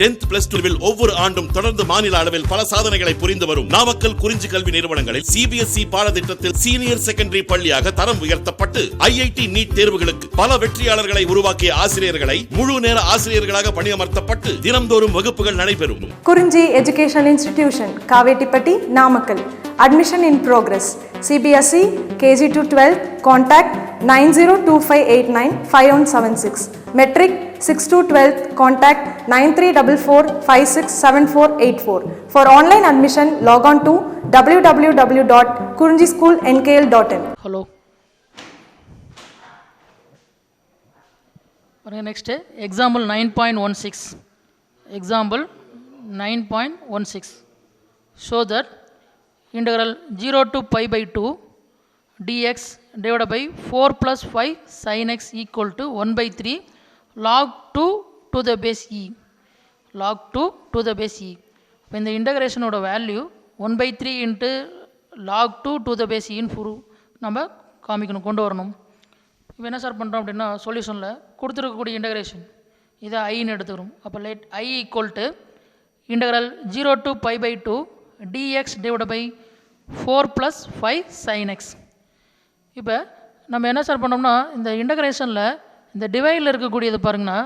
10th plus 2 ஒவ்வொரு ஆண்டும் தொடர்ந்து மாநில அளவில் பல சாதனைகளை புரிந்து வரும் நாமக்கல் குறிஞ்சி கல்வி நிறுவனங்களில் சிபிஎஸ்இ பாடத்திட்டத்தில் சீனியர் செகண்டரி பள்ளியாக தரம் உயர்த்தப்பட்டு ஐஐடி நீட் தேர்வுகளுக்கு பல வெற்றியாளர்களை உருவாக்கிய ஆசிரியர்களை முழு நேர ஆசிரியர்களாக பணியமர்த்தப்பட்டு தினம்தோறும் வகுப்புகள் நடைபெறும். குறிஞ்சி educational institution Kavettipatti Namakkal. Admission in progress. CBSE KG to 12 contact 9025895176. Metric 6 to 12 contact 9344567484. For online admission log on to www.kurinjischoolnkl.in. Hello. Next example 9.16. Example 9.16. Show that integral 0 to pi by 2 dx divided by 4 plus 5 sin x equal to 1 by 3 log 2 to the base e. Log 2 to the base e. When the integration of the value 1 by 3 into log 2 to the base e in furu நம்ம காமிக்கணும் கொண்டு வரணும். இப்போ என்ன sir பண்ணுறோம் அப்படின்னா சொல்யூஷனில் கொடுத்துருக்கக்கூடிய integration இதை ஐன்னு எடுத்துக்கிறோம். அப்போ let I equal to integral 0 to pi by 2 dx divided by 4 plus 5 sin x. இப்போ நம்ம என்ன சார் பண்ணோம்னா இந்த இன்டகிரேஷனில் இந்த டிவைடில் இருக்கக்கூடியது பாருங்கன்னா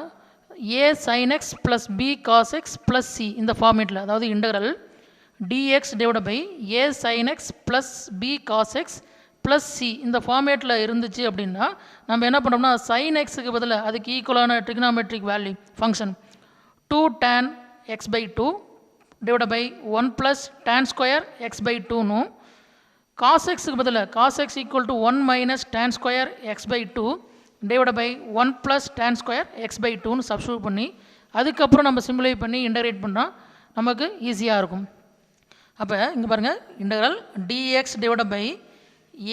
a sin x plus b cos x plus c இந்த ஃபார்மேட்டில், அதாவது integral dx divided by a sin x plus b cos x plus c இந்த ஃபார்மேட்டில் இருந்துச்சு அப்படின்னா நம்ம என்ன பண்ணோம்னா sin xக்கு பதிலாக அதுக்கு ஈக்குவலான trigonometric value function 2 tan x by 2 divided by 1 plus tan square x by 2 no cos x க்கு பதிலாக cos x equal to 1 minus tan square x by 2 divided by 1 plus tan square x by 2 னு substitute பண்ணி அதுக்கப்புறம் நம்ம சிம்பிளை பண்ணி integrate பண்ணால் நமக்கு ஈஸியாக இருக்கும். அப்போ இங்கே பாருங்கள் integral dx divided by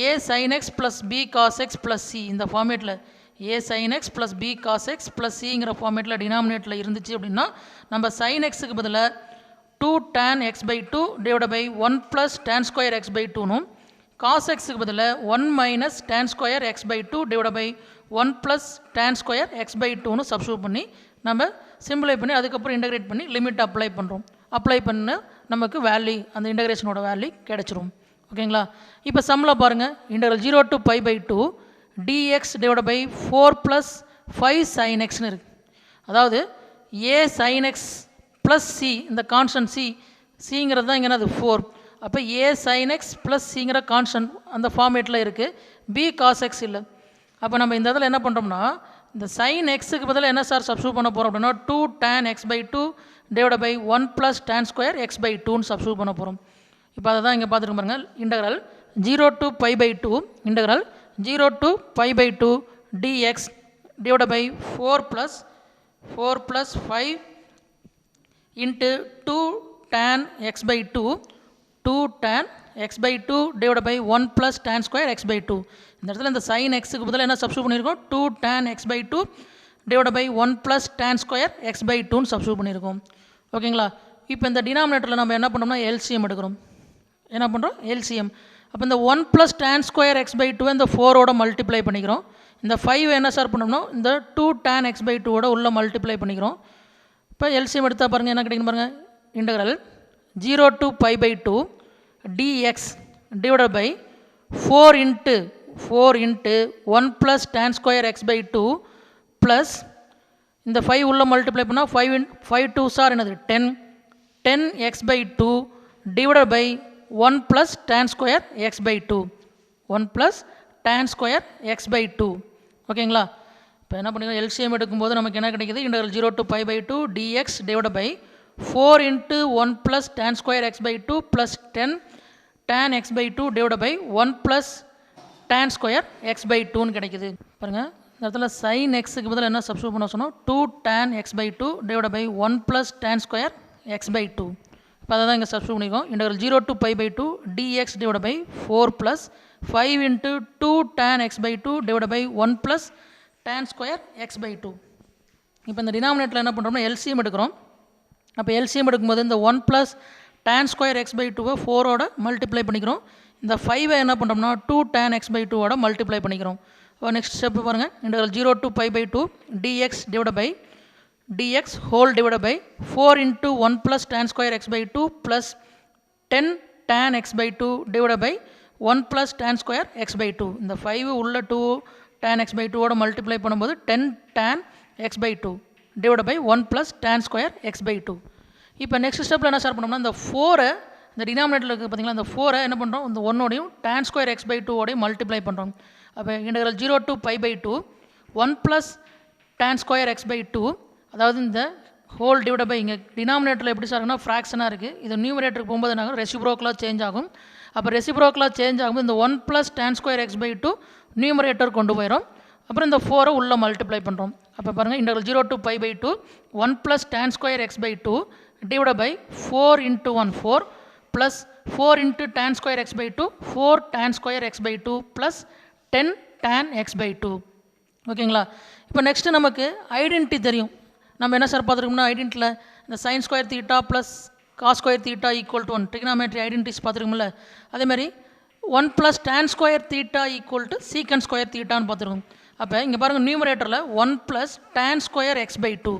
a sin x plus b cos x plus c இந்த ஃபார்மேட்டில் a sin x plus b cos x plus cங்கிற ஃபார்மேட்டில் டினாமினேட்டில் இருந்துச்சு அப்படின்னா நம்ம sin xக்கு பதிலாக 2 tan x by 2 divided by 1 plus tan square x by 2 நும் cos x க்கு பதிலாக 1 minus tan square x by 2 divided by 1 plus tan square x by 2 நு substitute பண்ணி நம்ம சிம்பிளை பண்ணி அதுக்கப்புறம் இன்டகிரேட் பண்ணி லிமிட் அப்ளை பண்ணுறோம். அப்ளை பண்ண நமக்கு வேல்யூ அந்த இன்டகிரேஷனோட வேல்யூ கிடைச்சிரும். ஓகேங்களா? இப்போ சம்மில் பாருங்கள் integral 0 to pi by 2 dx divided by 4 plus 5 sin xன்னு இருக்குது. அதாவது a sin x plus c இந்த கான்ஸ்டன்ட் சிங்கிறது தான் இங்கே அது 4. அப்போ a sin x plus cங்கிற கான்ஸ்டன்ட் அந்த ஃபார்மேட்டில் இருக்குது, b cos x இல்லை. அப்போ நம்ம இந்த இதில் என்ன பண்ணுறோம்னா இந்த sin xக்கு பதிலாக என்ன சார் சப்ஸ்டிட்யூட் பண்ண போகிறோம் அப்படின்னா 2 tan x by 2 divided by 1 plus tan square x by 2ன்னு சப்ஸ்டிட்யூட் பண்ண போகிறோம். இப்போ அதை தான் இங்கே பார்த்துட்டு பாருங்க integral 0 to pi by 2 integral 0 to pi by 2 dx divided by 4 plus 5 into 2 tan x by 2 tan x by 2 divided by 1 plus tan square x by 2. இந்த இடத்துல இந்த sin xக்கு பதிலாக என்ன சப்ஸ்டிட்யூட் பண்ணியிருக்கோம் 2 tan x by 2 divided by 1 plus tan square x by 2ன்னு substitute பண்ணியிருக்கோம். ஓகேங்களா? இப்போ இந்த டினாமினேட்டரில் நம்ம என்ன பண்ணோம்னா எல்சிஎம் எடுக்கிறோம். என்ன பண்ணுறோம் எல்சிஎம். அப்போ இந்த 1 plus tan square x by 2 இந்த 4ஓட மல்டிப்ளை பண்ணிக்கிறோம். இந்த 5 என்ன சார் பண்ணோம்னா இந்த 2 tan x by 2ஓட உள்ள மல்டிப்ளை பண்ணிக்கிறோம். இப்போ எல்சிஎம் எடுத்தால் பாருங்கள் என்ன கிடைக்கும் பாருங்கள் integral 0 to pi by 2 dx divided by 4 into 1 plus tan square x by 2 plus இந்த 5 உள்ள மல்டிப்ளை பண்ணால் 5 2 சார் என்னது 10 x by 2 divided by 1 plus tan square x by 2 1 plus tan square x by 2. ஓகேங்களா? இப்போ என்ன பண்ணிக்கலாம் எல்சிஎம் எடுக்கும்போது நமக்கு என்ன கிடைக்குது integral 0 to pi by 2 dx divided by 4 into 1 plus tan square x by 2 plus 10 tan x by 2 divided by 1 plus tan square x by 2ன்னு கிடைக்குது. பாருங்கள் இந்த இடத்துல sin xக்கு பதில் என்ன சப்ஸ்டிட்யூட் பண்ண சொன்னோம் 2 tan x by 2 divided by 1 plus tan square x by 2. இப்போ அதை தான் இங்கே substitute பண்ணிக்கோம் integral 0 to pi by 2 dx divided by 4 plus 5 into 2 tan x by 2 divided by 1 plus tan square x by 2. இப்போ இந்த டினாமினேட்டரில் என்ன பண்ணுறோம்னா எல்சிஎம் எடுக்கிறோம். அப்போ எல்சிஎம் எடுக்கும்போது இந்த 1 plus tan square x by 2 4ஓட multiply பண்ணிக்கிறோம். இந்த 5 என்ன பண்ணுறோம்னா 2 tan x by 2ஓட மல்டிப்ளை பண்ணிக்கிறோம். நெக்ஸ்ட் ஸ்டெப் பாருங்கள் integral 0 to pi by 2 dx divided by dx whole divided by 4 into 1 plus tan square x by 2 plus 10 tan x by 2 divided by 1 plus tan square x by 2. இந்த 5 உள்ள 2 tan x by 2 ஓட multiply பண்ணும்போது 10 tan x by 2 divided by 1 plus tan square x by 2. இப்போ next ஸ்டெப்பில் என்ன sir பண்ணோம்னா இந்த 4 இந்த டினாமினேட்டரில் இருக்குது பார்த்தீங்களா, இந்த 4 என்ன பண்ணுறோம், இந்த 1ஓடையும் tan ஸ்கொயர் x by 2 ஓடையும் மல்டிப்ளை பண்ணுறோம். அப்போ integral 0 to pi by 2 1 plus tan square x by 2, அதாவது இந்த ஹோல் டிவைட் பை இங்கே டினாமினேட்டரில் எப்படி சார் இருக்குன்னா ஃப்ராக்ஷனாக இருக்குது, இது நியூமரேட்டருக்கு போகும்போது என்ன ஆகும், ரெசிப்ரோக்கலாக சேஞ்ச் ஆகும். அப்போ ரெசிப்ரோக்கலாக சேஞ்ச் ஆகும்போது இந்த 1 plus tan square x by 2 numerator கொண்டு போயிடும். அப்புறம் இந்த 4 உள்ளே மல்டிப்ளை பண்ணுறோம். அப்போ பாருங்கள் integral 0 to pi by 2 1 plus tan square x by 2 divided by 4 into 1 4 plus 4 into tan square x by 2 4 tan square x by 2 plus 10 tan x by 2. ஓகேங்களா. இப்போ நெக்ஸ்ட்டு நமக்கு ஐடென்டிட்டி தெரியும். நம்ம என்ன சார் பார்த்துருக்கோம்னா ஐடென்டிட்டியில் இந்த sine square theta plus cos square theta equal to 1 trigonometry identities பார்த்துருக்கோம்ல. அதேமாதிரி 1 plus tan ஸ்கொயர் theta equal to secant square தீட்டான்னு பார்த்துருக்கோம். அப்போ இங்கே பாருங்கள் நியூமரேட்டரில் 1 plus tan square x by 2,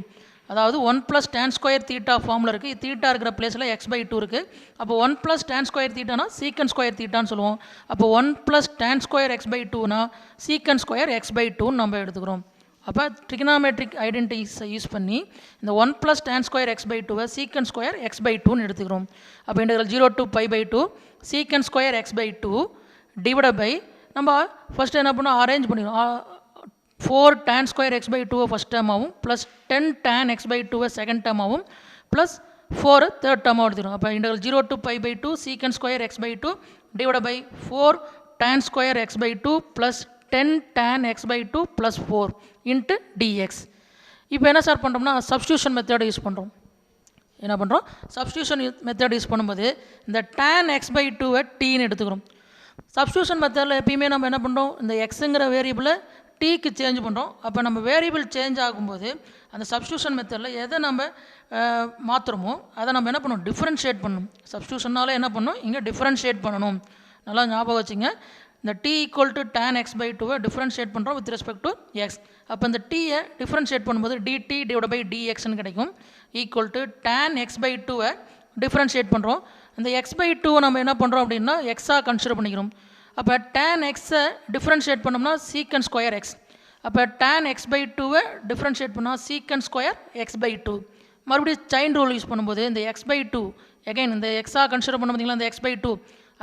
அதாவது 1 plus tan ஸ்கொயர் தீட்டா ஃபார்மில் இருக்குது, தீட்டா இருக்கிற பிளேஸில் x by 2 இருக்குது. அப்போ 1 plus tan ஸ்கொயர் தீட்டானா சீக்கன் ஸ்கொயர் தீட்டான்னு சொல்லுவோம். அப்போ 1 plus tan square x by 2னா சீக்கன் ஸ்கொயர் x by 2 நம்ம எடுத்துக்கிறோம். அப்போ ட்ரிகனாமெட்ரிக் ஐடென்டிட்டிஸை யூஸ் பண்ணி இந்த 1 plus tan square x by 2வை சீக்கன் ஸ்கொயர் x by 2ன்னு எடுத்துக்கிறோம். அப்போ integral 0 to pi by 2 secant square x by 2 divide by நம்ம ஃபஸ்ட்டு என்ன பண்ணோம், அரேஞ்ச் பண்ணிடுவோம். 4 tan square x by 2 first term ஆகும், plus 10 tan x by 2 second term ஆகும், ப்ளஸ் 4 தேர்ட் டேர்மாக எடுத்துக்கிறோம். அப்போ integral 0 to pi by 2 secant square x by 2 divide by 4 tan square x by 2 plus 10 tan x by 2 plus 4 into dx. இப்போ என்ன sir பண்ணுறோம்னா substitution method use பண்ணுறோம். என்ன பண்ணுறோம், சப்ஸ்டியூஷன் மெத்தட் யூஸ் பண்ணும்போது இந்த tan x by 2வை டீன்னு எடுத்துக்கிறோம். சப்ஸ்டியூஷன் மெத்தடில் எப்பயுமே நம்ம என்ன பண்ணுறோம், இந்த எக்ஸுங்கிற வேரியபிளை டீக்கு சேஞ்ச் பண்ணுறோம். அப்போ நம்ம வேரியபிள் சேஞ்ச் ஆகும்போது அந்த சப்ஸ்டியூஷன் மெத்தடில் எதை நம்ம மாற்றுறோமோ அதை நம்ம என்ன பண்ணணும், டிஃப்ரென்ஷியேட் பண்ணணும். சப்ஸ்டியூஷனால என்ன பண்ணணும், இங்கே டிஃப்ரென்ஷியேட் பண்ணணும். நல்லா ஞாபகம் வச்சுங்க. இந்த t equal to tan x by 2வை டிஃப்ரென்ஷியேட் பண்ணுறோம் வித் ரெஸ்பெக்ட் டு எக்ஸ். அப்போ இந்த டீயை டிஃப்ரென்ஷியேட் பண்ணும்போது dt டிவைட் பை dxன்னு கிடைக்கும். Equal to tan x by 2வை டிஃப்ரென்ஷியேட் பண்ணுறோம். இந்த x by 2 நம்ம என்ன பண்ணுறோம் அப்படின்னா எக்ஸாக கன்சிடர் பண்ணிக்கிறோம். அப்போ tan x-ஐ டிஃப்ரென்ஷியேட் பண்ணோம்னா சீக்கன் ஸ்கொயர் x. அப்போ tan x by 2வை டிஃப்ரென்ஷியேட் பண்ணால் சீக்கன் ஸ்கொயர் x by 2. மறுபடியும் செயின் ரூல் யூஸ் பண்ணும்போது இந்த x by 2 எகைன் இந்த எக்ஸாக கன்சிடர் பண்ண பார்த்தீங்களா, இந்த x by 2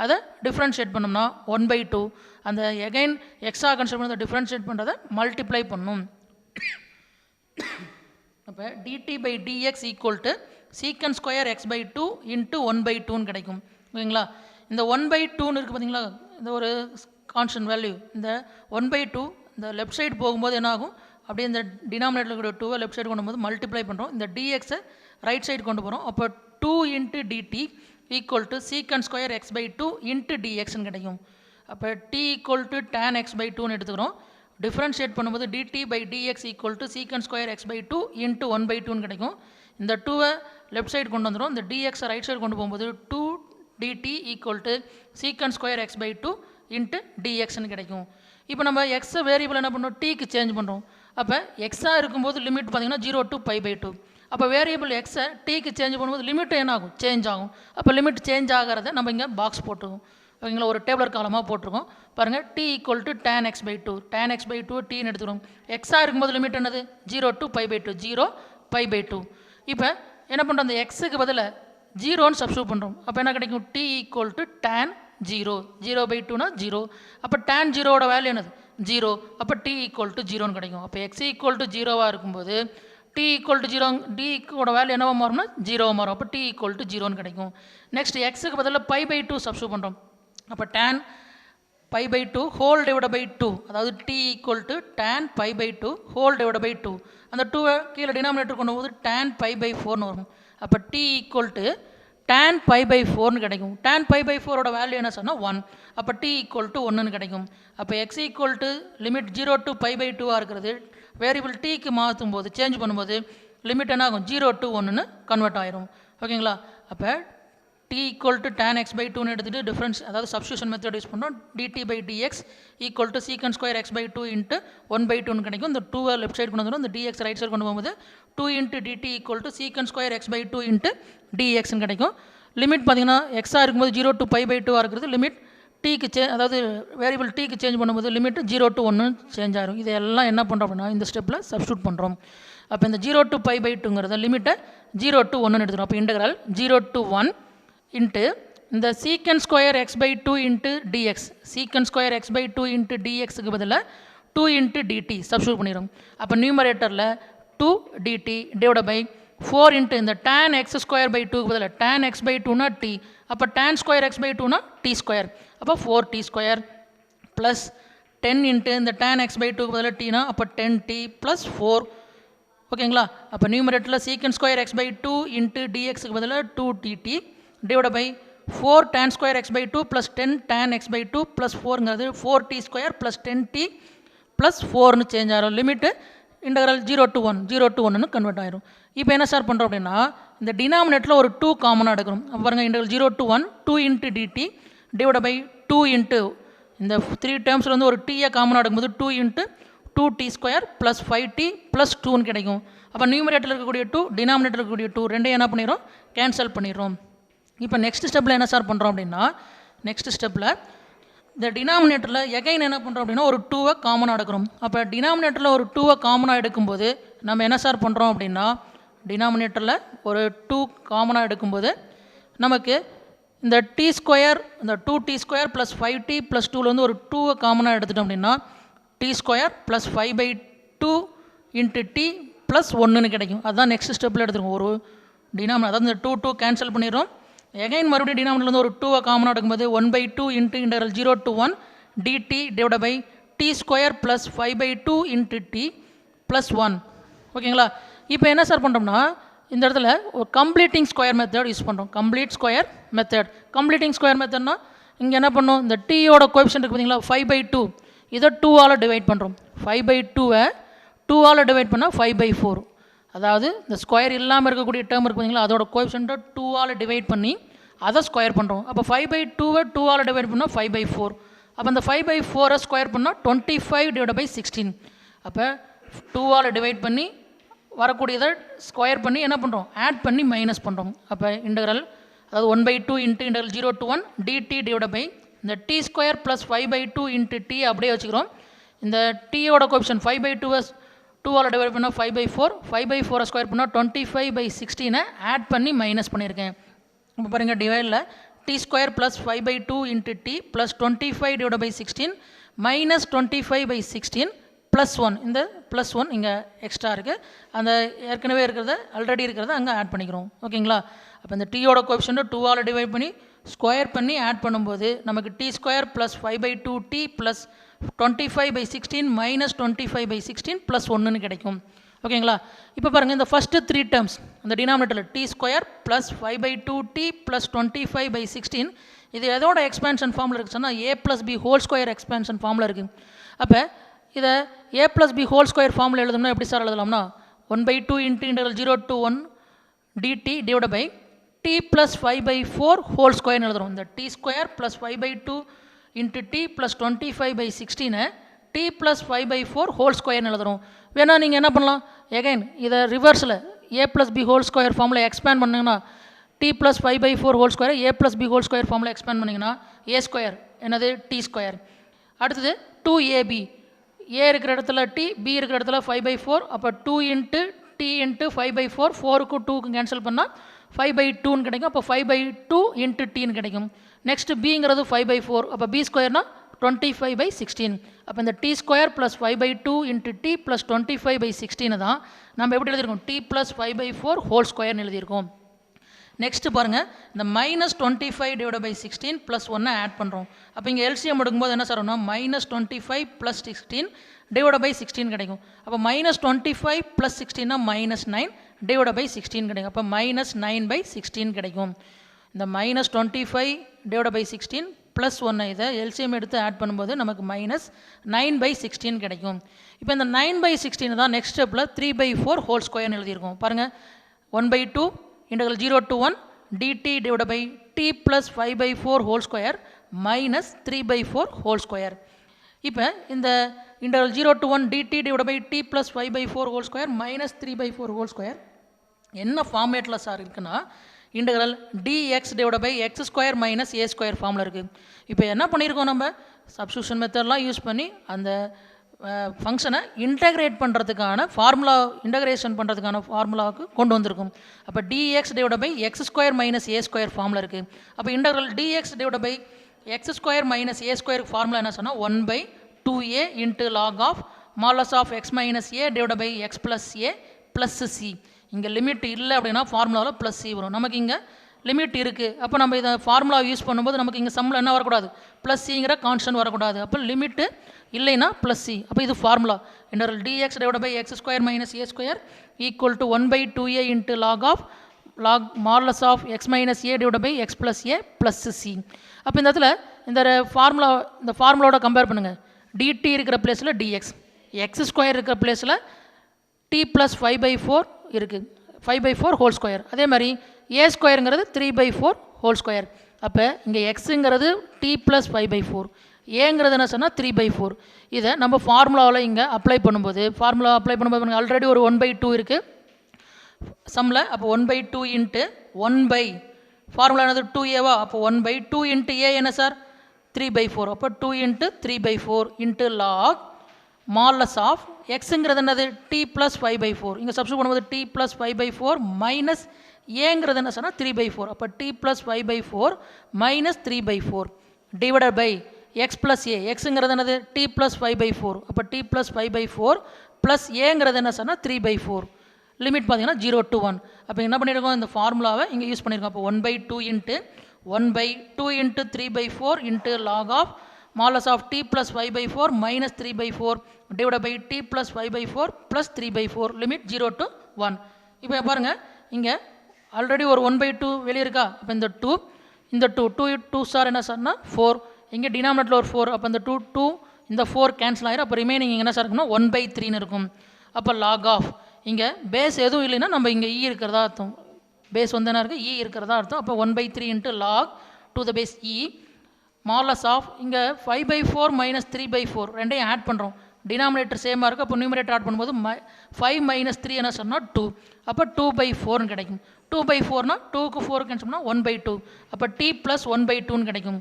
அதை டிஃப்ரென்ஷியேட் பண்ணோம்னா 1 by 2. அந்த எகைன் எக்ஸாக கன்சிடர் பண்ண டிஃப்ரென்ஷியேட் பண்ணுறதை மல்டிப்ளை பண்ணணும். அப்போ dt by dx equal to secant square x by 2 into 1 by 2ன்னு கிடைக்கும். ஓகேங்களா. இந்த 1 by 2ன்னு இருக்குது பார்த்தீங்களா, இந்த ஒரு கான்ஸ்டன்ட் வேல்யூ. இந்த 1 by 2 இந்த லெஃப்ட் சைடு போகும்போது என்ன ஆகும், அப்படியே இந்த டினாமினேட்டரில் இருக்கிற 2வை லெஃப்ட் சைடு கொண்டு போது மல்டிப்ளை பண்ணுறோம். இந்த dxஐ ரைட் சைடு கொண்டு போகிறோம். அப்போ 2 into dt equal to secant square x by 2 into dxன்னு கிடைக்கும். அப்போ t equal to tan x by 2ன்னு எடுத்துக்கிறோம். டிஃப்ரென்ஷியேட் பண்ணும்போது dt by dx equal to secant square x by 2 into 1 by 2ன்னு கிடைக்கும். இந்த 2வை லெஃப்ட் சைடு கொண்டு வந்துடும். இந்த dxஐ ரைட் சைடு கொண்டு போகும்போது 2 dt equal to secant square x by 2 into dxன்னு கிடைக்கும். இப்போ நம்ம எக்ஸை வேரியபிள் என்ன பண்ணுறோம், டீக்கு சேஞ்ச் பண்ணுறோம். அப்போ எக்ஸாக இருக்கும்போது லிமிட் பார்த்தீங்கன்னா 0 to pi by 2. அப்போ வேரியபிள் எக்ஸை டீக்கு சேஞ்ச் பண்ணும்போது லிமிட் என்ன ஆகும், சேஞ்ச் ஆகும். அப்போ லிமிட் சேஞ்ச் ஆகிறத நம்ம இங்கே பாக்ஸ் போட்டுருக்கோம். ஓகேங்களா, ஒரு டேபிளர் காலமாக போட்டிருக்கோம். பாருங்கள் t equal to tan x by 2 tan x by 2 டீன்னு எடுத்துக்கிறோம். எக்ஸாக இருக்கும்போது லிமிட் என்னது 0 to pi by 2 0 pi by 2. இப்போ என்ன பண்ணுறோம், அந்த எக்ஸுக்கு பதிலாக 0ன்னு சப்ஸ்டியூட் பண்ணுறோம். அப்போ என்ன கிடைக்கும், t equal to tan 0 0 by 2னா 0. அப்போ tan 0வோட வேல்யூ என்னது 0. அப்போ t ஈக்குவல் டு 0ன்னு கிடைக்கும். அப்போ x ஈக்குவல் டு 0வாக இருக்கும்போது t ஈக்குவல் டு 0 dவோட வேல்யூ என்னவா மாறும்னா 0 மாறும். அப்போ t ஈக்குவல் டு 0ன்னு கிடைக்கும். நெக்ஸ்ட் எக்ஸுக்கு பதிலாக pi by 2 சப்ஸ்டியூட் பண்ணுறோம். அப்போ tan pi by 2 whole divide by 2, அதாவது t equal to tan pi by 2 whole divide by 2. அந்த 2வை கீழே டினாமினேட்டர் கொண்டு போது tan pi by 4ன்னு வரும். அப்போ t equal to tan pi by 4ன்னு கிடைக்கும். tan pi by 4ஓட வேல்யூ என்ன சொன்னால் 1. அப்போ t ஈக்குவல் டு 1ன்னு கிடைக்கும். அப்போ x equal to limit 0 to pi by 2ஆக இருக்கிறது வேரியபிள் டீக்கு மாற்றும் போது சேஞ்ச் பண்ணும்போது லிமிட் என்ன ஆகும் 0 to 1ன்னு கன்வெர்ட் ஆயிரும். ஓகேங்களா. அப்போ t equal to tan x by டூன்னு எடுத்துகிட்டு டிஃப்ரென்ஸ் அதாவது சப்ஸ்டியூஷன் மெத்தட் யூஸ் பண்ணோம். dt by dx equal to secant square x by two into 1/2 கிடைக்கும். இந்த 2 லெஃப்ட் சைடு கொண்டு வந்துடும், இந்த dx ரைட் சைடு கொண்டு போகும்போது 2 into dt equal to secant square x by two into dxன்னு கிடைக்கும். லிமிட் பார்த்தீங்கன்னா எக்ஸாக இருக்கும்போது 0 to π பை 2 இருக்கிறது. லிமிட் டீக்கு அதாவது வேரியபிள் டீக்கு சேஞ்ச் பண்ணும்போது லிமிட் 0 to 1 சேஞ்ச் ஆகும். இதெல்லாம் என்ன பண்ணுறோம் அப்படின்னா இந்த ஸ்டெப்பில் சப்ஸ்டியூட் பண்ணுறோம். அப்போ இந்த 0 to π பை 2ங்கிறத லிமிட்டை 0 to 1 எடுத்துக்கிறோம். அப்போ இன்டெக்ரல் 0 to 1 இன்ட்டு இந்த secant square x by two into dx, secant square x by two into dxக்கு பதிலாக 2 இன்ட்டு dt சப்ஸ்டியூட் பண்ணிடும். அப்போ நியூமரேட்டரில் 2 dt டிவைட் பை 4 இன்ட்டு இந்த tan x ஸ்கொயர் பை டூக்கு பதிலாக tan x பை டூனா t, அப்போ tan ஸ்கொயர் x பை டூனா t ஸ்கொயர், அப்போ 4t ஸ்கொயர் ப்ளஸ் 10 இன்ட்டு இந்த tan x பை டூக்கு பதிலாக tனா அப்போ 10t ப்ளஸ் 4. ஓகேங்களா? அப்போ நியூமரேட்டரில் secant square x by two into dxக்கு பதிலாக 2 dt divide by 4 tan square x by two plus 10 tan x by two plus 4ங்கிறது 4t square plus 10t plus 4னு சேஞ்ச் ஆகிடும். லிமிட்டு இன்டெக்ரல் 0 to 1 கன்வெர்ட் ஆகிடும். இப்போ என்ன சார் பண்ணுறோம் அப்படின்னா இந்த டினாமினேட்டரில் ஒரு 2 காமனாக எடுக்கிறோம். அப்போ பாருங்கள் integral 0 to 1 2 into dt divide by 2 into இந்த 3 டேர்ம்ஸில் வந்து ஒரு டீயை காமனாக எடுக்கும்போது 2 into 2t square plus 5t plus 2ன்னு கிடைக்கும். அப்போ நியூமரேட்டரில் இருக்கக்கூடிய 2 டினாமினேட்டரில் இருக்கக்கூடிய 2 ரெண்டையும் என்ன பண்ணிடுறோம் கேன்சல் பண்ணிடுறோம். இப்போ நெக்ஸ்ட் ஸ்டெப்பில் என்ன சார் பண்ணுறோம் அப்படின்னா நெக்ஸ்ட் ஸ்டெப்பில் இந்த டினாமினேட்டரில் எகைன் என்ன பண்ணுறோம் அப்படின்னா ஒரு 2வை காமனாக எடுக்கிறோம். அப்போ டினாமினேட்டரில் ஒரு 2வை காமனாக எடுக்கும்போது நம்ம என்ன சார் பண்ணுறோம் அப்படின்னா டினாமினேட்டரில் ஒரு 2 காமனாக எடுக்கும்போது நமக்கு இந்த t ஸ்கொயர் இந்த 2t square plus 5t plus 2ல் வந்து ஒரு 2வை காமனாக எடுத்துட்டோம் அப்படின்னா t square plus 5 by 2 into t plus 1ன்னு கிடைக்கும். அதுதான் நெக்ஸ்ட் ஸ்டெப்பில் எடுத்துருக்கோம். ஒரு டினாமினேட்டர் அதாவது இந்த 2 கேன்சல் பண்ணிடுறோம். எகைன் மறுபடியும் டினாமினேட்டர் வந்து ஒரு 2வை காமனாக எடுக்கும்போது 1/2 into integral 0 to 1 dt divide by t square plus 5 by 2 into t plus 1. ஓகேங்களா? இப்போ என்ன சார் பண்ணுறோம்னா இந்த இடத்துல ஒரு கம்ப்ளீட்டிங் ஸ்கொயர் மெத்தட் யூஸ் பண்ணுறோம். Complete square method. Completing square மெத்தட்னா இங்கே என்ன பண்ணோம் இந்த டீயோட கோஎஃபிஷியன்ட் இருக்குது பார்த்தீங்களா 5 பை 2 இதை 2ஆல் டிவைட் பண்ணுறோம். 5 பை 2வை 2ஆல் டிவைட் பண்ணால் 5 பை 4. அதாவது இந்த ஸ்கொயர் இல்லாமல் இருக்கக்கூடிய டேர்ம் இருக்குது பார்த்தீங்களா அதோட கோஎஃபிஷியன்ட்டை 2ஆல் டிவைட் பண்ணி அதை ஸ்கொயர் பண்ணுறோம். அப்போ 5 பை 2வை 2ஆல் டிவைட் பண்ணால் 5 பை 4. அப்போ அந்த 5 பை 4ஐ ஸ்கொயர் பண்ணால் 25 டிவைட் பை 16. அப்போ 2ஆல் டிவைட் பண்ணி வரக்கூடியதை ஸ்கொயர் பண்ணி என்ன பண்ணுறோம் ஆட் பண்ணி மைனஸ் பண்ணுறோம். அப்போ இன்டெக்ரல் அதாவது 1/2 into integral 0 to 1 dt divide by இந்த t square plus 5 by 2 into t அப்படியே வச்சுக்கிறோம். இந்த டீயோட கோஎஃபிஷியன்ட் 5 பை 2வை 2ஆல் டிவைட் பண்ணால் 5 பை 4, 5 பை 4ஐ ஸ்கொயர் பண்ணால் 25 பை 16ஐ ஆட் பண்ணி மைனஸ் பண்ணியிருக்கேன். இப்போ பாருங்கள் டிவைடில் t square plus 5 by 2 into t plus 25 divide by 16 minus 25 by 16 plus 1. இந்த ப்ளஸ் 1 இங்கே எக்ஸ்ட்ரா இருக்குது. அந்த ஏற்கனவே இருக்கிறத ஆல்ரெடி இருக்கிறத அங்கே ஆட் பண்ணிக்கிறோம். ஓகேங்களா? அப்போ இந்த டீயோட கோஎஃபிஷியன்ட்டை 2ஆல் டிவைட் பண்ணி ஸ்கொயர் பண்ணி ஆட் பண்ணும்போது நமக்கு t square plus 5 by 2t plus 25 by 16 minus 25 by 16 plus 1ன்னு கிடைக்கும். ஓகேங்களா? இப்போ பாருங்கள் இந்த ஃபஸ்ட்டு 3 டேர்ம்ஸ் அந்த டினாமினேட்டரில் t square plus 5 by 2t plus 25 by 16 இது எதோட எக்ஸ்பேன்ஷன் ஃபார்மில் இருக்குது சொன்னால் a plus b whole square expansion ஃபார்மில் இருக்குது. அப்போ இதை a plus b whole square ஃபார்மில் எழுதணும்னா எப்படி சார் எழுதலாம்னா 1/2 into integral 0 to 1 dt divide by t plus 5 by 4 whole ஸ்கொயர்னு எழுதுறோம். இந்த t square plus 5 by 2 into t plus 25 by 16 t plus 5 by 4 whole ஸ்கொயர்னு எழுதுறோம். வேணால் நீங்கள் என்ன பண்ணலாம் எகைன் இதை ரிவர்ஸில் a plus b whole square ஃபார்மில் எக்ஸ்பேண்ட் பண்ணிங்கன்னா t plus 5 by 4 whole square a plus b whole square ஃபார்மில் எக்ஸ்பேண்ட் பண்ணிங்கன்னா a ஸ்கொயர் என்னது t ஸ்கொயர். அடுத்தது 2ab a இருக்கிற இடத்துல t b இருக்கிற இடத்துல 5 பை 4 அப்போ 2 இன்ட்டு t இன்ட்டு 5 பை 4 4க்கும் 2க்கும் கேன்சல் பண்ணால் 5 பை 2ன்னு கிடைக்கும். அப்போ 5 பை 2 இன்ட்டு tன்னு கிடைக்கும். நெக்ஸ்ட் பிங்கிறது 5 பை 4 அப்போ b ஸ்கொயர்னா 25 பை 16. அப்போ இந்த t square plus 5 by 2 into t plus 25 by 16 தான் நம்ம எப்படி எழுதியிருக்கோம் t ப்ளஸ் 5 பை 4 ஹோல் ஸ்கொயர்னு எழுதியிருக்கோம். நெக்ஸ்ட்டு பாருங்கள் இந்த minus 25 divide by 16 plus 1 add பண்ணுறோம். அப்போ இங்கே எல்சிஎம் எடுக்கும்போது என்ன சார் ஆகும்னா மைனஸ் 25 ப்ளஸ் 16 டிவைட் பை 16 கிடைக்கும். அப்போ மைனஸ் 25 ப்ளஸ் 16னா மைனஸ் 9 டிவைட் பை 16 கிடைக்கும். அப்போ மைனஸ் 9 பை 16 கிடைக்கும். இந்த மைனஸ் 25 டிவைட் பை 16 ப்ளஸ் 1 இதை எல்சிஎம் எடுத்து ஆட் பண்ணும்போது நமக்கு மைனஸ் 9 பை 16 கிடைக்கும். இப்போ இந்த 9 பை 16 தான் நெக்ஸ்ட் ஸ்டெப்பில் 3 பை 4 ஹோல் ஸ்கொயர்னு எழுதியிருக்கோம். பாருங்கள் 1/2 integral 0 to 1 dt divide by t plus 5 by 4 whole square minus 3 by 4 whole square. இப்போ இந்த interval 0 to 1 dt divided by t plus 5 by 4 whole square minus 3 by 4 whole square என்ன ஃபார்மேட்டில் sir இருக்குன்னா integral dx divided by x square minus a square ஃபார்மில் இருக்குது. இப்போ என்ன பண்ணியிருக்கோம், நம்ம சப்ஸ்டியூஷன் மெத்தட்லாம் யூஸ் பண்ணி அந்த ஃபங்க்ஷனை இன்டெகிரேட் பண்ணுறதுக்கான ஃபார்முலா, இன்டெகிரேஷன் பண்ணுறதுக்கான ஃபார்முலாவுக்கு கொண்டு வந்திருக்கும். அப்போ dx divided by x square minus a square ஃபார்மில் இருக்குது. அப்போ integral dx divided by x square minus a square formula என்ன சொன்னால் 1/2a into log of modulus of x minus a divided by x plus a plus c. இங்கே limit இல்லை அப்படின்னா ஃபார்முலாவில் plus C வரும். நமக்கு இங்கே லிமிட் இருக்குது. அப்போ நம்ம இதை ஃபார்முலா யூஸ் பண்ணும்போது நமக்கு இங்கே சம்மில் என்ன வரக்கூடாது, ப்ளஸ் சிங்கிற கான்ஸ்டன்ட் வரக்கூடாது. அப்போ லிமிட்டு இல்லைன்னா ப்ளஸ் சி. அப்போ இது formula integral dx divided by x square minus a square equal to 1/2a into log modulus of x minus a divided by x plus a plus c. அப்போ இந்த இடத்துல இந்த ஃபார்முலாவோட compare பண்ணுங்கள். dt இருக்கிற பிளேஸில் dx, x square இருக்கிற பிளேஸில் t plus 5 by 4 இருக்குது, 5 by 4 ஹோல் ஸ்கொயர். அதே மாதிரி a ஸ்கொயருங்கிறது 3 by 4 ஹோல் ஸ்கொயர். அப்போ இங்கே எக்ஸுங்கிறது t plus 5 by 4, ஏங்கிறது என்ன சொன்னால் 3 by 4. இதை நம்ம ஃபார்முலாவில் இங்கே அப்ளை பண்ணும்போது ஆல்ரெடி ஒரு 1/2 இருக்குது சம்மில். அப்போ 1/2 இன்ட்டு 1 ஃபார்முலா என்னது 2a. அப்போ 1/2 இன்ட்டு a என்ன சார் 3 by 4. அப்போ 2 into 3 by 4 into log modulus of எக்ஸுங்கிறது என்னது t plus 5 by 4. இங்கே சப்ஸ்டியூட் பண்ணும்போது t plus 5 by 4 மைனஸ் ஏங்கிறது என்ன சொன்னால் 3 by 4. அப்போ t plus 5 by 4 minus 3 by 4 divided by x plus a. எக்ஸுங்கிறது என்னது t plus 5 by 4. அப்போ t plus 5 by 4 ப்ளஸ் ஏங்கிறது என்ன சொன்னால் 3 by 4. லிமிட் பார்த்தீங்கன்னா 0 to 1. அப்போ என்ன பண்ணியிருக்கோம், இந்த ஃபார்முலாவை இங்கே யூஸ் பண்ணியிருக்கோம். அப்போ 1/2 into 1/2 into 3 by 4 into log of modulus of t plus 5 by 4 minus 3 by 4 divided by t plus 5 by 4 plus 3 by 4 limit 0 to 1. இப்போ பாருங்கள் இங்கே ஆல்ரெடி ஒரு 1/2 வெளியே இருக்கா. அப்போ இந்த 2 சார் என்ன சார்னா 4, இங்கே டினாமினேட்டில் ஒரு 4. அப்போ இந்த 2 இந்த 4 கேன்சல் ஆகிடும். அப்போ ரிமைனிங் இங்கே என்ன சார் இருக்குன்னா 1/3 இருக்கும். அப்போ லாக் ஆஃப் இங்கே பேஸ் எதுவும் இல்லைன்னா நம்ம இங்கே இ இருக்கிறதா அர்த்தம். பேஸ் வந்து என்ன இருக்குது, இ இருக்கிறதா அர்த்தம். அப்போ 1/3 into log to the base e modulus of இங்கே 5 by 4 மைனஸ் 3 by 4 ரெண்டையும் ஆட் பண்ணுறோம். டினாமினேட்டர் சேமாக இருக்குது. அப்போ நியூமரேட்டர் ஆட் பண்ணும்போது 5 மைனஸ் 3 என்ன சொன்னால் 2. அப்போ 2/4 கிடைக்கும். 2/4னா 2க்கு 4 கேன்சல்னா 1/2. அப்போ t plus 1/2 கிடைக்கும்.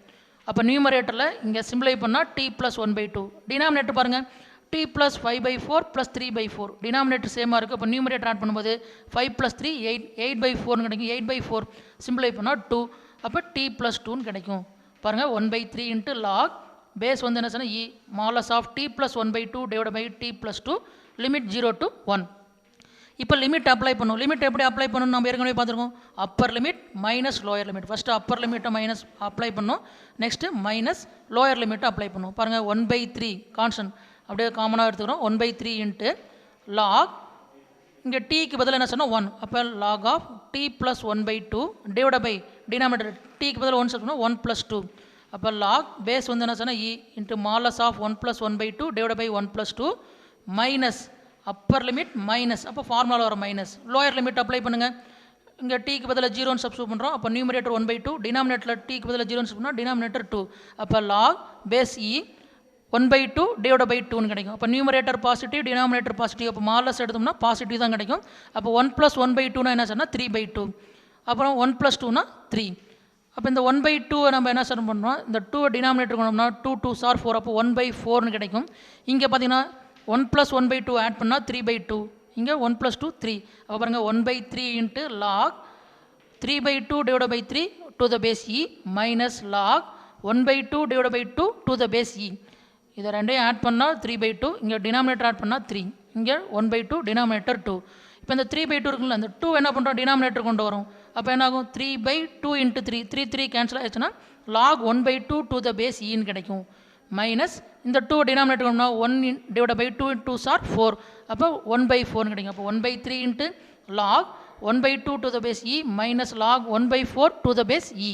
அப்போ நியூமரேட்டரில் இங்கே சிம்பிளை பண்ணால் t plus 1/2. டினாமினேட்டர் பாருங்கள் t plus 5 by 4 plus 3 by 4. Denominator சேமாக இருக்குது. அப்போ நியூமரேட்டர் ஆட் பண்ணும்போது 5 plus 3 8/4 கிடைக்கும். 8/4 சிம்பிளை பண்ணால் 2. அப்போ t plus 2 கிடைக்கும். பாருங்கள் 1/3 இன்ட்டு லாக் பேஸ் வந்து என்ன சொன்னால் e modulus of t plus 1/2 divide by t plus 2 limit 0 to 1. இப்போ லிமிட் அப்ளை பண்ணும். லிமிட் எப்படி அப்ளை பண்ணணும் நம்ம ஏற்கனவே பார்த்துருக்கோம். Upper limit minus lower limit. First upper லிமிட்டை மைனஸ் அப்ளை பண்ணோம், நெக்ஸ்ட்டு மைனஸ் லோயர் லிமிட்டை அப்ளை பண்ணும். பாருங்கள் 1/3 கான்ஸ்டன்ட் அப்படியே காமனாக எடுத்துக்கிறோம். 1/3 இன்ட்டு லாக் இங்கே டீக்கு பதில் என்ன சொன்னால் 1. அப்போ log of t plus 1/2 divide by denominator டீக்கு பதில் 1 சொன்னால் 1 plus 2. அப்போ லாக் பேஸ் வந்து என்ன சொன்னால் e into modulus of 1 plus 1/2 divide by 1 plus 2 minus upper limit minus. அப்போ ஃபார்முலா வர மைனஸ். லோயர் லிமிட் அப்ளை பண்ணுங்கள். இங்கே டீக்கு பதில் 0 சப்ஸ்டியூட் பண்ணுறோம். அப்போ நியூமரேட்டர் 1/2 டினாமினேட்டரில் டீக்கு பதில் 0 சப்ஸ்டியூட் பண்ணால் டினாமினேட்டர் 2. அப்போ log base e 1/2 divide by 2 கிடைக்கும். அப்போ நியூமரேட்டர் பாசிட்டிவ் டினாமினேட்டர் பாசிட்டிவ். அப்போ மாலஸ் எடுத்தோம்னா பாசிட்டிவ் தான் கிடைக்கும். அப்போ 1 plus 1/2 என்ன சொன்னால் 3/2. அப்புறம் 1 plus 2 3. அப்போ இந்த 1/2 நம்ம என்ன சார் பண்ணுறோம், இந்த 2 டினாமினேட்டர் கொண்டோம்னா 2 2s are 4. அப்போ 1/4 கிடைக்கும். இங்கே பார்த்தீங்கன்னா 1 plus 1/2 ஆட் பண்ணால் 3/2. இங்கே 1 plus 2 3. அப்போ பாருங்கள் 1/3 into log 3/2 divide by 3 to the base e minus log 1/2 divide by 2 to the base e. இதை ரெண்டையும் ஆட் பண்ணால் 3/2. இங்கே டினாமினேட்டர் ஆட் பண்ணால் 3. இங்கே 1/2 டினாமினேட்டர் 2. இப்போ இந்த 3/2 இருக்குல்ல, அந்த 2 என்ன பண்ணுறோம் டினாமினேட்டர் கொண்டு வரும். அப்போ என்ன ஆகும் 3/2 இன்ட்டு 3 கேன்சல் ஆகிடுச்சுன்னா லாக் 1/2 டு த பேஸ் இன்னு கிடைக்கும். மைனஸ் இந்த 2 டினாமினேட்டர் கொண்டா 1 டிவைட் பை 2 2s are 4. அப்போ 1/4 கிடைக்கும். அப்போ 1/3 into log 1/2 to the base e minus log 1/4 to the base e.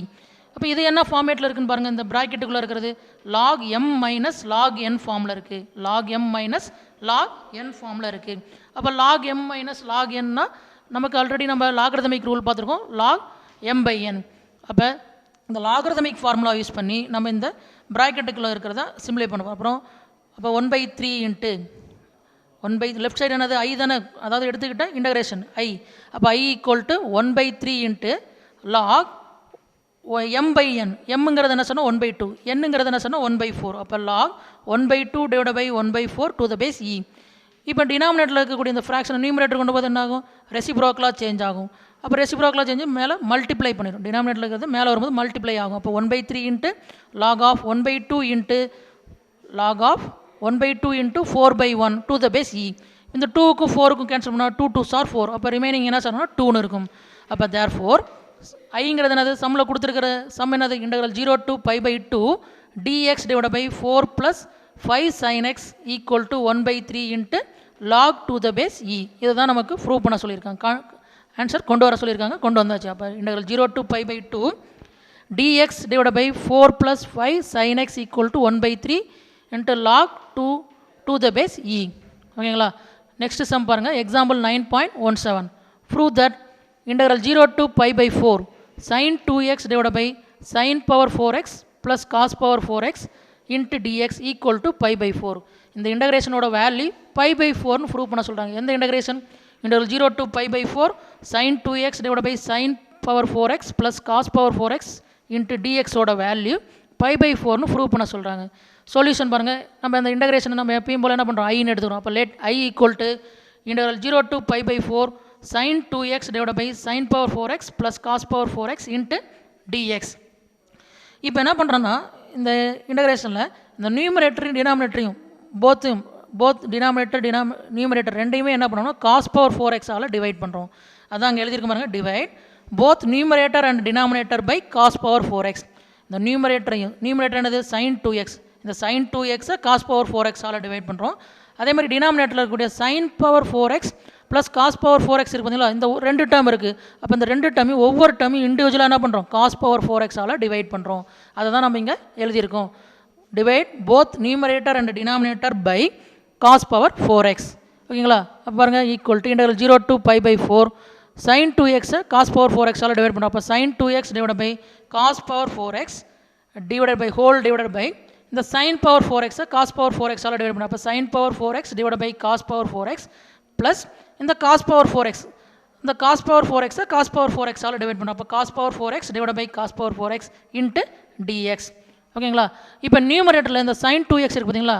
அப்போ இது என்ன ஃபார்மேட்டில் இருக்குன்னு பாருங்கள். இந்த ப்ராக்கெட்டுக்குள்ளே இருக்கிறது log m minus log n ஃபார்மில் இருக்குது. Log m minus log n ஃபார்மில் இருக்குது. அப்போ லாக் m மைனஸ் லாக் nனா நமக்கு ஆல்ரெடி நம்ம லாகரிதமிக் ரூல் பார்த்துருக்கோம். Lock m/n. அப்போ இந்த லாகரதமிக் ஃபார்முலா யூஸ் பண்ணி நம்ம இந்த ப்ராக்கெட்டுக்குள்ளே இருக்கிறத சிம்ப்ளை பண்ணுவோம். அப்புறம் அப்போ 1/3 இன்ட்டு 1 லெஃப்ட் சைடு என்னது ஐ தானே, அதாவது எடுத்துக்கிட்டால் இன்டகிரேஷன் ஐ. அப்போ I equal to 1/3 into log m/n. எம்ங்கிறது என்ன சொன்னால் 1/2, என்னங்கிறது என்ன சொன்னால் 1/4. அப்போ log 1/2 divide by 1/4 to the base e. இப்போ டினாமினேட்டரில் இருக்கக்கூடிய இந்த ஃப்ராக்ஷன் நியூமரேட்டர் கொண்டு போது என்ன ஆகும், ரெசிப்ரோக்கலாக சேஞ்ச் ஆகும். அப்போ ரெசிப்ரோக்கலாக சேஞ்சு மேலே மல்டிப்ளை பண்ணிடும். டினாமினேட்டரில் இருக்கிறது மேலே வரும்போது மல்டிப்ளை ஆகும். அப்போ 1/3 into log of 1/2 into log of 1/2 into 4/1 to the base e. இந்த 2க்கும் 4க்கும் கேன்சல் பண்ணால் 2 2s are 4. அப்போ ரிமைனிங் என்ன சொன்னால் 2ன்னு இருக்கும். அப்போ தேர் ஃபோர் ஐங்கிறது என்னது, சம்மில் கொடுத்துருக்கிற சம் என்னது, integral 0 to π/2 dx divide by 4 + 5 sin x equal to 1/3 into log to the base e. இதை தான் நமக்கு ப்ரூவ் பண்ண சொல்லியிருக்காங்க, ஆன்சர் கொண்டு வர சொல்லியிருக்காங்க, கொண்டு வந்தாச்சு. அப்போ integral 0 to π/2 dx divide by 4 + 5 sin x equal to 1/3 into log to the base e. ஓகேங்களா. நெக்ஸ்ட் சம் பாருங்கள், example 9.17. Prove that integral 0 to π/4 sin 2x divided by sin power 4x plus cos power 4x into dx equal to π/4. இந்த இன்டகிரேஷனோட value π/4னு prove பண்ண சொல்கிறாங்க. எந்த integration, integral 0 to π/4 sin 2x divided by sin power 4x plus cos power 4x into dx ஓட value π/4னு prove பண்ண சொல்கிறாங்க. Solution பாருங்கள், நம்ம இந்த இன்டகிரேஷன் நம்ம எப்பயும் போல் என்ன பண்ணுறோம், ஐன்னு எடுத்துக்கிறோம். அப்போ let I equal to integral 0 to π/4 sin 2x divided by sin power 4x plus cos power 4x into dx. இப்போ என்ன பண்ணுறோன்னா, இந்த இன்டகிரேஷனில் இந்த நியூமரேட்டரையும் டினாமினேட்டரையும் போத் டினாமினேட்டர் நியூமரேட்டர் ரெண்டையுமே என்ன பண்ணோம்னா cos power 4x ஆல் டிவைட் பண்ணுறோம். அதான் அங்கே எழுதியிருக்க பாருங்க, divide both numerator and denominator by cos power 4x. இந்த நியூமரேட்டர் என்னது sin 2x, இந்த sin 2x cos power 4x ஆல் டிவைட் பண்ணுறோம். அதே மாதிரி டினாமினேட்டரில் இருக்கக்கூடிய sin power 4x plus cos power 4x இருக்குது பார்த்தீங்களா, இந்த 2 டேர்ம் இருக்குது. அப்போ இந்த 2 டேர்மையும் ஒவ்வொரு டேர்மையும் இண்டிவிஜுவலாக என்ன பண்ணுறோம், cos power 4x ஆல் டிவைட் பண்ணுறோம். அதை தான் நம்ம இங்கே எழுதியிருக்கோம், divide both numerator and denominator by cos power 4x. ஓகேங்களா. அப்போ பாருங்கள், equal to integral 0 to π/4 sin 2x cos power 4x ஆல் டிவைட் பண்ணுறோம். அப்போ sin 2x divide by cos power 4x divide by whole divide by இந்த sin power 4x cos power 4x ஆல் divide பண்ணுறோம். அப்போ sin power 4x divide by cos power 4x plus இந்த cos power 4x, இந்த cos power 4x cos power 4x ஆல் divide பண்ணுறோம். அப்போ cos power 4x divide by cos power 4x into dx. ஓகேங்களா. இப்போ நியூமரேட்டரில் இந்த sin 2x இருக்குது பார்த்தீங்களா,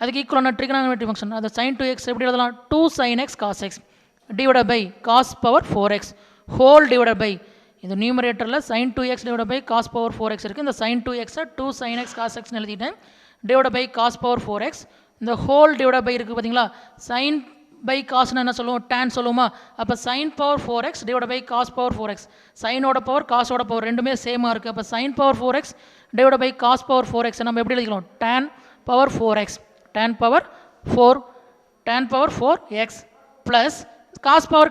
அதுக்கு ஈக்குவலான ட்ரிகனாமெட்ரி ஃபங்க்ஷன், அது sin 2x எப்படி எழுதலாம், 2 sin x cos x divide by cos power 4x whole divide by இந்த நியூமரேட்டரில் sin 2x divide by cos power 4x இருக்குது. இந்த sin 2x 2 sin x cos x எழுதிட்டேன், divide by cos power 4x இந்த whole divide by இருக்குது பார்த்தீங்களா, sin by காஸ்னு என்ன சொல்லுவோம், டேன் சொல்லுவோமா. அப்போ sin power 4x divide by cos power 4x, சைனோட பவர் காசோட பவர் ரெண்டுமே சேமாக இருக்குது. அப்போ sin power 4x divide by cos power 4x நம்ம எப்படி எழுதிக்கலாம், tan power 4x tan power 4x plus cos power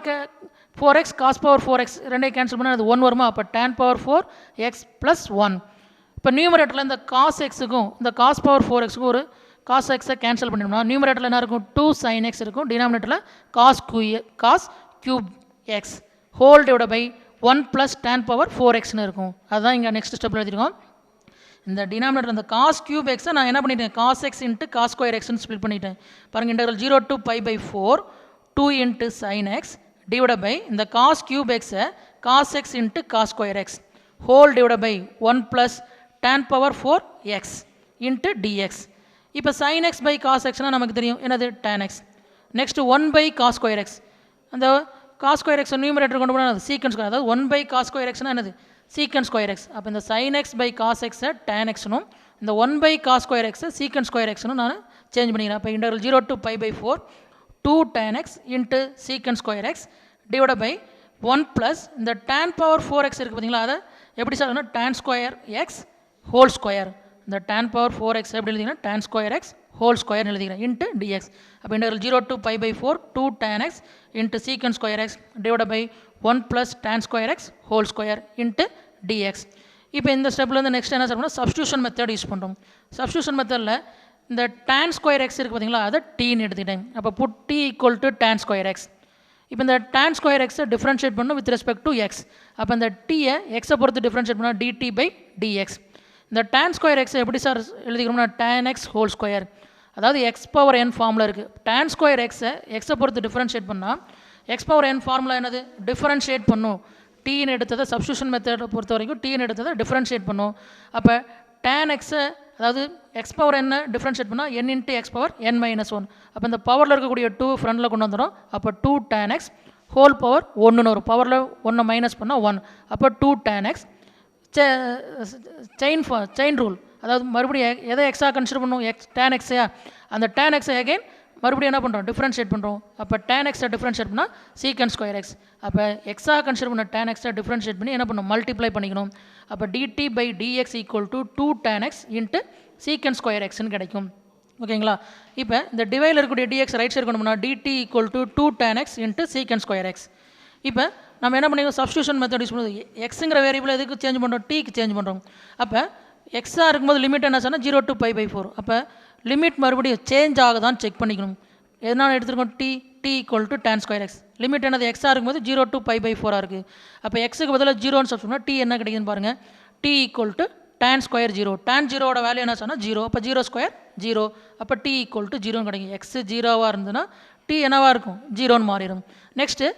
4x cos power 4x ரெண்டையும் கேன்சல் பண்ணால் அது 1 வருமா. அப்போ tan power 4x ப்ளஸ் 1. இப்போ நியூமரேட்டரில் இந்த cos x-க்கும் இந்த cos power 4x-க்கும் ஒரு cos x-ஐ கேன்சல் பண்ணிடணும். நியூமரேட்டரில் என்ன இருக்கும், 2 sin x இருக்கும், டினாமினேட்டரில் cos cube x whole divide by 1 plus tan power 4x-னு இருக்கும். அதுதான் இங்கே நெக்ஸ்ட் ஸ்டெப்பில் எழுதிருக்கோம். இந்த டினாமினேட்டர் இந்த cos cube x-ஐ நான் என்ன பண்ணிட்டேன், cos x இன்ட்டு cos square x-னு ஸ்பிளிட் பண்ணிட்டேன். பாருங்கள், integral 0 to π/4 2 into sin x divide by இந்த cos cube x-ஐ cos x இன்ட்டு cos square x whole divide by 1 plus tan power 4x into dx. இப்போ sin x பை cos x-னா நமக்கு தெரியும் என்னது, tan x. நெக்ஸ்ட்டு 1 பை cos square x, அந்த cos square x நியூமரேட்டர் கொண்டு போனால் அது சீக்கன் ஸ்கொயர், அதாவது 1 பை cos square x-னா என்னது, சீக்கன் ஸ்கொயர் x. அப்போ இந்த sin x பை cos x-ஐ tan x-னும் இந்த 1 பை cos square x-ஐ சீக்கன் ஸ்கொயர் x-னும் நான் சேஞ்ச் பண்ணிக்கிறேன். அப்போ integral 0 to π/4 2 tan x into secant square x divide by 1 plus இந்த tan power 4x இருக்குது பார்த்தீங்களா, அதை எப்படி சொல்லணும்னா tan square x whole square. இந்த tan power 4x எப்படி எழுதிங்கன்னா tan ஸ்கொயர் x ஹோல் ஸ்கொயர்னு எழுதிக்கிறேன் இன்ட்டு dx. அப்போ integral 0 to π/4 2 tan x into secant square x divide by 1 plus tan square x whole square into dx. இப்போ இந்த ஸ்டெப்பில் வந்து நெக்ஸ்ட் என்ன சொல்லணும்னா சப்ஸ்டியூஷன் மெத்தட் யூஸ் பண்ணுறோம். சப்ஸ்டியூஷன் மெத்தடில் இந்த tan ஸ்கொயர் x இருக்குது பார்த்தீங்களா, அதை tன்னு எடுத்துக்கிட்டேன். அப்போ put t equal to tan square x. இப்போ இந்த tan ஸ்கொயர் எக்ஸை டிஃப்ரென்ஷியேட் பண்ணணும் வித் ரெஸ்பெக்ட் டு எக்ஸ். அப்போ இந்த டீயை எக்ஸை பொறுத்து டிஃப்ரென்ஷியேட் பண்ணால் dt பை dx. இந்த tan ஸ்கொயர் எக்ஸை எப்படி சார் எழுதிக்கிறோம்னா tan x ஹோல் ஸ்கொயர், அதாவது எக்ஸ் பவர் n ஃபார்மில் இருக்குது. tan ஸ்கொயர் எக்ஸை பொறுத்து டிஃப்ரென்ஷியேட் பண்ணால் எக்ஸ் பவர் n ஃபார்முலா என்னது, டிஃப்ரென்ஷியேட் பண்ணும். டீன்னு எடுத்ததை சப்ஸ்டியூஷன் மெத்தடை பொறுத்த வரைக்கும் டீன்னு எடுத்ததை டிஃப்ரென்ஷியேட் பண்ணும். அப்போ tan எக்ஸை அதாவது எக்ஸ் பவர் என்ன டிஃப்ரென்ஷியேட் பண்ணால் n into X power n minus 1. அப்போ இந்த பவரில் இருக்கக்கூடிய 2 ஃப்ரண்டில் கொண்டு வந்துடும். அப்போ 2 tan x ஹோல் பவர் 1ன்னு வரும். பவரில் 1 மைனஸ் பண்ணால் 1. அப்போ 2 tan x செயின் ரூல், அதாவது மறுபடியும் எதை எக்ஸாக கன்சிடர் பண்ணும், tan எக்ஸையா, அந்த tan எக்ஸை அகைன் மறுபடியும் என்ன பண்ணுறோம், டிஃப்ரென்ஷியேட் பண்ணுறோம். அப்போ tan எக்ஸை டிஃப்ரென்ஷியேட் பண்ணால் சீக்கன் ஸ்கொயர் எக்ஸ். அப்போ எக்ஸாக கன்சிடர் பண்ண tan எக்ஸை டிஃப்ரென்ஷியேட் பண்ணி என்ன பண்ணணும், மல்டிப்ளை பண்ணிக்கணும். அப்போ dt by dx equal to 2 tan x into secant square எக்ஸ்ன்னு கிடைக்கும். ஓகேங்களா? இப்போ இந்த டிவைடில் இருக்கக்கூடிய dx ரைட் சைடு கொண்டு போனால் dt equal to 2 tan x into secant square X. இப்போ நம்ம என்ன பண்ணிக்கோம், சப்ஸ்டியூஷன் மெத்தட் யூஸ் பண்ணுறது. எக்ஸுங்கிற வேரியபிள் எதுக்கு சேஞ்ச் பண்ணுறோம், டீக்கு சேஞ்ச் பண்ணுறோம். அப்போ எக்ஸாக இருக்கும்போது லிமிட் என்ன சொன்னால் 0 to π/4. அப்போ லிமிட் மறுபடியும் சேஞ்ச் ஆகுதான்னு செக் பண்ணிக்கணும். எதனால் எடுத்துருக்கோம், t equal to tan square x. Limit என்னது, எக்ஸாக இருக்கும்போது 0 to π/4 இருக்குது. அப்போ எக்ஸுக்கு பதிலாக 0ன்னு சப்ஸ்டியூட் டி என்ன கிடைக்குதுன்னு பாருங்கள். T equal to tan square 0. tan 0வோட வேல்யூ என்ன சொன்னால் 0. அப்போ 0 ஸ்கொயர் 0. அப்போ டி ஈக்குவல் டு 0ன்னு கிடைக்கும். எக்ஸ் 0வாக இருந்ததுன்னா டி என்னவாக இருக்கும், 0ன்னு மாறிடும். நெக்ஸ்ட்டு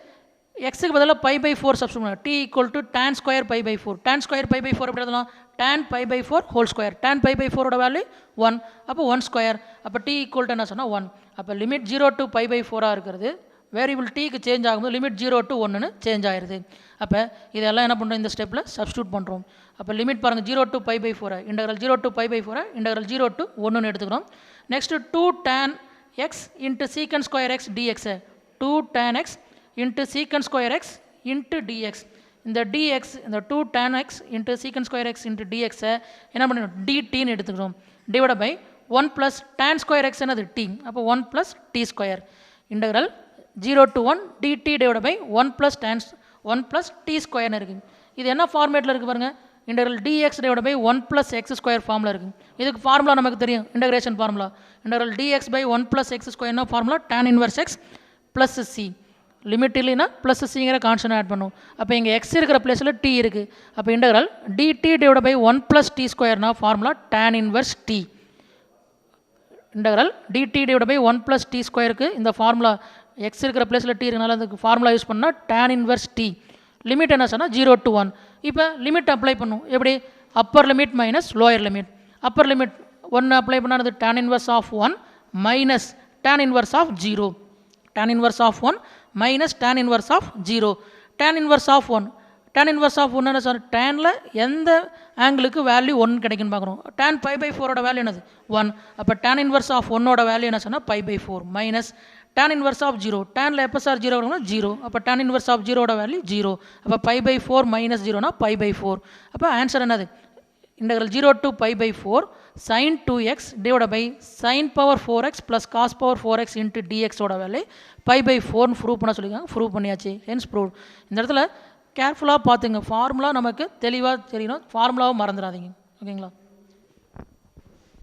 எக்ஸுக்கு பதிலாக π/4 சப்ஸ்டியூட் பண்ணலாம். T equal to tan square π/4. tan square π/4 எப்படி எழுதலாம், tan π/4 ஹோல் ஸ்கொயர். tan π/4ஓட வேல்யூ 1. அப்போ 1 ஸ்கொயர். அப்போ டி ஈக்குவல் டு என்ன சொன்னால் 1. அப்போ லிமிட் 0 to π/4 இருக்கிறது. வேரியபிள் டீக்கு சேஞ்ச் ஆகும்போது லிமிட் 0 to 1ன்னு சேஞ்ச் ஆயிடுது. அப்போ இதெல்லாம் என்ன பண்ணுறோம், இந்த ஸ்டெப்பில் சப்ஸ்டியூட் பண்ணுறோம். அப்போ லிமிட் பாருங்கள், 0 to π/4 integral 0 to π/4 integral 0 to 1ன்னு எடுத்துக்கிறோம். Next 2 tan x into secant square x டிஎக்ஸை 2 tan x into secant square x into dx. இந்த dx, இந்த 2 tan x into secant square x into டிஎக்ஸை என்ன பண்ணிடணும், டிடின்னு எடுத்துக்கிறோம். Divide by 1 plus tan square x என்னது டி. அப்போ 1 plus t square integral 0 to 1 dt divide by 1 plus D ஸ்கொயர்னு இருக்குது. இது என்ன ஃபார்மேட்டில் இருக்குது பாருங்கள், integral dx divide by 1 plus x square formula இருக்குது. இதுக்கு ஃபார்முலா நமக்கு தெரியும், integration formula. Integral dx by 1 plus x ஸ்கொயர்னா formula tan inverse x plus c. Limit இல்லைன்னா ப்ளஸ் சிங்கிற கான்ஸ்டன்ட் ஆட் பண்ணும். அப்போ இங்கே எக்ஸ் இருக்கிற பிளேஸில் டி இருக்குது. அப்போ integral dt divide by 1 plus t ஸ்கொயர்னா formula tan inverse t. Integral dt divide by 1 plus D ஸ்கொயருக்கு இந்த ஃபார்முலா எக்ஸ் இருக்கிற பிளேஸில் டி இருக்கனால அதுக்கு ஃபார்முலா யூஸ் பண்ணால் tan இன்வர்ஸ் டி. லிமிட் என்ன சொன்னால் 0 to 1. இப்போ லிமிட் அப்ளை பண்ணும். எப்படி, upper limit minus lower limit. Upper limit 1 apply பண்ணால் tan inverse of 1 minus tan inverse of 0. tan inverse of 1 minus tan inverse of 0. tan inverse of 1, tan inverse of 1 என்ன sir, Daniil எந்த ஆங்கிளுக்கு value 1 கிடைக்குன்னு பார்க்குறோம். tan π/4ஓட value என்னது 1. அப்போ tan inverse of 1ஓட value என்ன சொன்னால் π/4 மைனஸ் tan இன்வர்ஸ் ஆஃப் 0. டேனில் எப்போ சார் 0 வரும்னா 0. அப்போ tan இன்வர்ஸ் ஆஃப் 0ஓட வேல்யூ 0. அப்போ π/4 மைனஸ் 0னா π/4. அப்போ ஆன்சர் என்னது, integral 0 to π/4 sin 2x divide by sin power 4x plus cos power 4x into டிஎக்ஸோட வேல்யூ π/4ன்னு ப்ரூவ் பண்ண சொல்லியிருக்காங்க. ப்ரூவ் பண்ணியாச்சு, ஹென்ஸ் ப்ரூவ். இந்த இடத்துல கேர்ஃபுல்லாக பார்த்துங்க, ஃபார்முலா நமக்கு தெளிவாக தெரியணும், ஃபார்முலாவை மறந்துடாதீங்க. ஓகேங்களா?